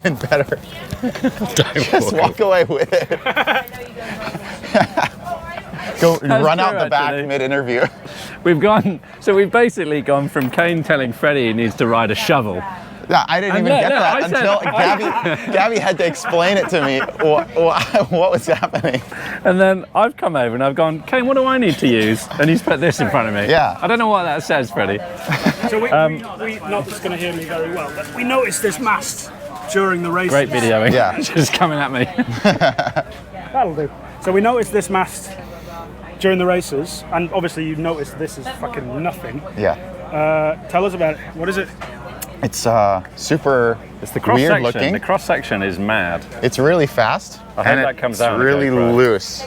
even better. Just walk away with it. Go run out the back mid-interview. We've basically gone from Kane telling Freddie he needs to ride a shovel. Yeah, I didn't even get that until Gabby had to explain it to me what was happening. And then I've come over and I've gone, Kane, what do I need to use? And he's put this in front of me. Yeah. I don't know what that says, Freddie. So we not just going to hear me very well, but we noticed this mast during the race. Great videoing. Yeah. Just coming at me. That'll do. So we noticed this mast during the races, and obviously you noticed this is fucking nothing. Yeah. Tell us about it. What is it? It's super It's the cross weird section. looking. The cross section is mad. It's really fast. I hope that comes out. It's really loose.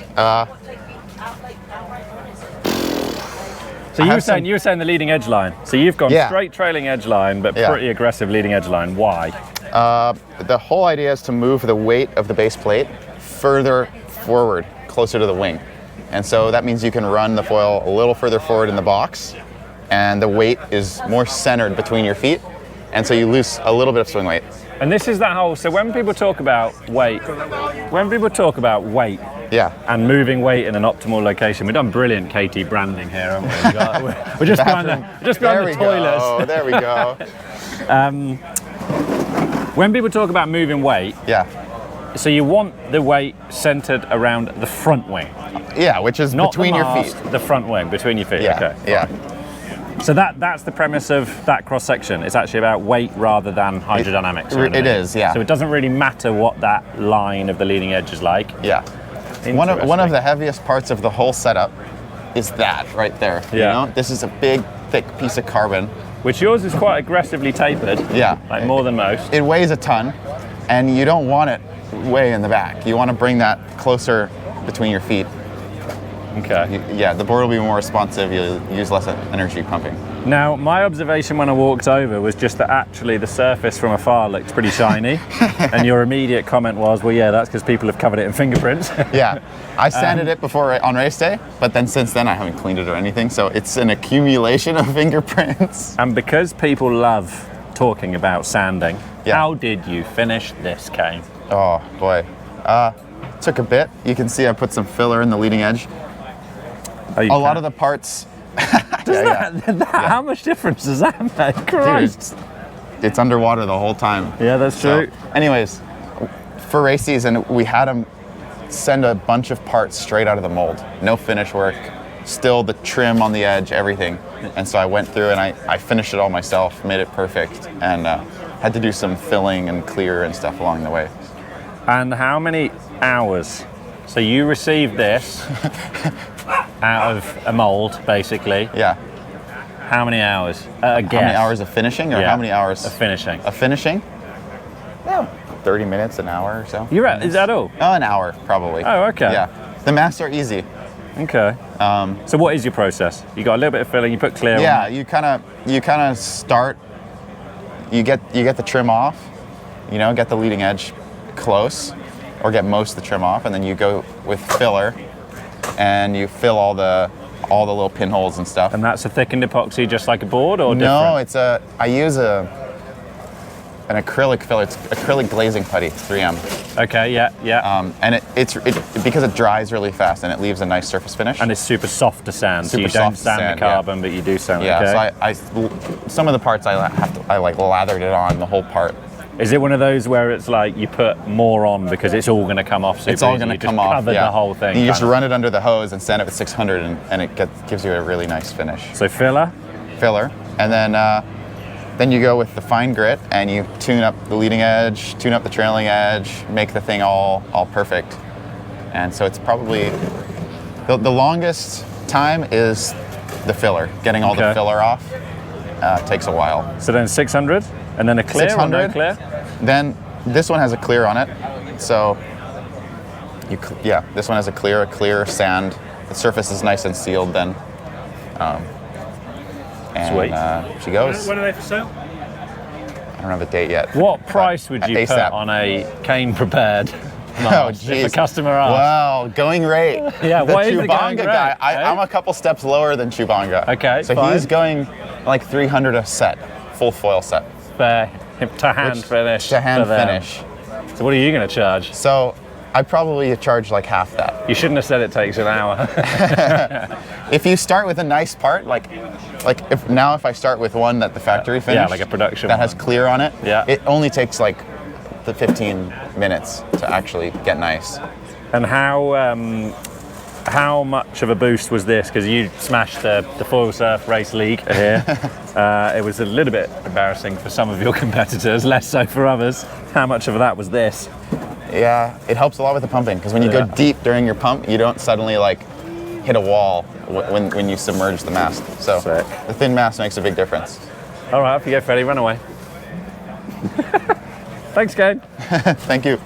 So you were saying the leading edge line. So you've gone straight trailing edge line, but pretty aggressive leading edge line. Why? The whole idea is to move the weight of the base plate further forward, closer to the wing. And so that means you can run the foil a little further forward in the box, and the weight is more centered between your feet, and so you lose a little bit of swing weight. And this is that whole, so when people talk about weight, and moving weight in an optimal location, we've done brilliant KT branding here, haven't we? We're just behind the toilets. Oh, there we go. When people talk about moving weight, so you want the weight centered around the front wing. Yeah, which is not between the mast, your feet. The front wing, between your feet. Yeah, okay. yeah. So that's the premise of that cross section. It's actually about weight rather than hydrodynamics. It is, yeah. So it doesn't really matter what that line of the leading edge is like. Yeah. One of the heaviest parts of the whole setup is that right there. Yeah. You know? This is a big, thick piece of carbon. Which yours is quite aggressively tapered. Yeah. Like more than most. It weighs a ton, and you don't want it way in the back. You want to bring that closer between your feet. Okay. Yeah, the board will be more responsive. You'll use less energy pumping. Now, my observation when I walked over was just that actually the surface from afar looked pretty shiny. And your immediate comment was, well, yeah, that's because people have covered it in fingerprints. Yeah, I sanded it before on race day, but then since then I haven't cleaned it or anything. So it's an accumulation of fingerprints. And because people love talking about sanding, how did you finish this, Kane? Oh, boy. Took a bit. You can see I put some filler in the leading edge. A lot of the parts. How much difference does that make? Christ. Dude, it's underwater the whole time. Yeah, that's true. Anyways, for race season, we had them send a bunch of parts straight out of the mold. No finish work, still the trim on the edge, everything. And so I went through and I finished it all myself, made it perfect, and had to do some filling and clear and stuff along the way. And how many hours? So you received this out of a mold, basically. Yeah. How many hours? How many hours of finishing, or how many hours of finishing? Of finishing? Yeah, 30 minutes, an hour or so. You're right. Is that all? Oh, an hour probably. Oh, okay. Yeah. The masts are easy. Okay. So what is your process? You got a little bit of filling. You put clear on. Yeah. You kind of start. You get the trim off. You know, get the leading edge close, or get most of the trim off, and then you go with filler, and you fill all the little pinholes and stuff. And that's a thickened epoxy, just like a board, or no? Different? I use an acrylic filler. It's acrylic glazing putty, 3M. Okay, yeah. And it's because it dries really fast and it leaves a nice surface finish. And it's super soft to sand. So you don't sand the carbon, but you do sand. Yeah. Okay. So some of the parts I like lathered it on the whole part. Is it one of those where it's like you put more on because it's all going to come off super It's all easy? going to come off, covered the whole thing. You just run it under the hose and sand it with 600 and it gives you a really nice finish. So filler? And then you go with the fine grit and you tune up the leading edge, tune up the trailing edge, make the thing all perfect. And so it's probably, the longest time is the filler. Getting all the filler off takes a while. So then 600? And then a clear 600, or no clear? Then this one has a clear on it. So, this one has a clear sand. The surface is nice and sealed then. And she goes. When are they for sale? I don't have a date yet. What price would you ASAP. put on a Kane prepared mast if a customer asked? Wow, going rate. Yeah, what is the Chubanga going guy, rate? I'm a couple steps lower than Chubanga. Okay, so fine. he's going like 300 a set, full foil set. Fair. to hand finish. To hand for them. finish. So what are you going to charge? So I probably charge like half that. You shouldn't have said it takes an hour. If you start with a nice part, like if I start with one that the factory finished, Yeah, like a production that has one. clear on it, Yeah. it only takes like the 15 minutes to actually get nice. And how much of a boost was this? Because you smashed the foil surf race league here. It was a little bit embarrassing for some of your competitors, less so for others. How much of that was this? Yeah, it helps a lot with the pumping because when you go deep during your pump, you don't suddenly like hit a wall when you submerge the mast. So Sick. the thin mast makes a big difference. All right, off you go, Freddie, run away. Thanks, Kane. Thank you.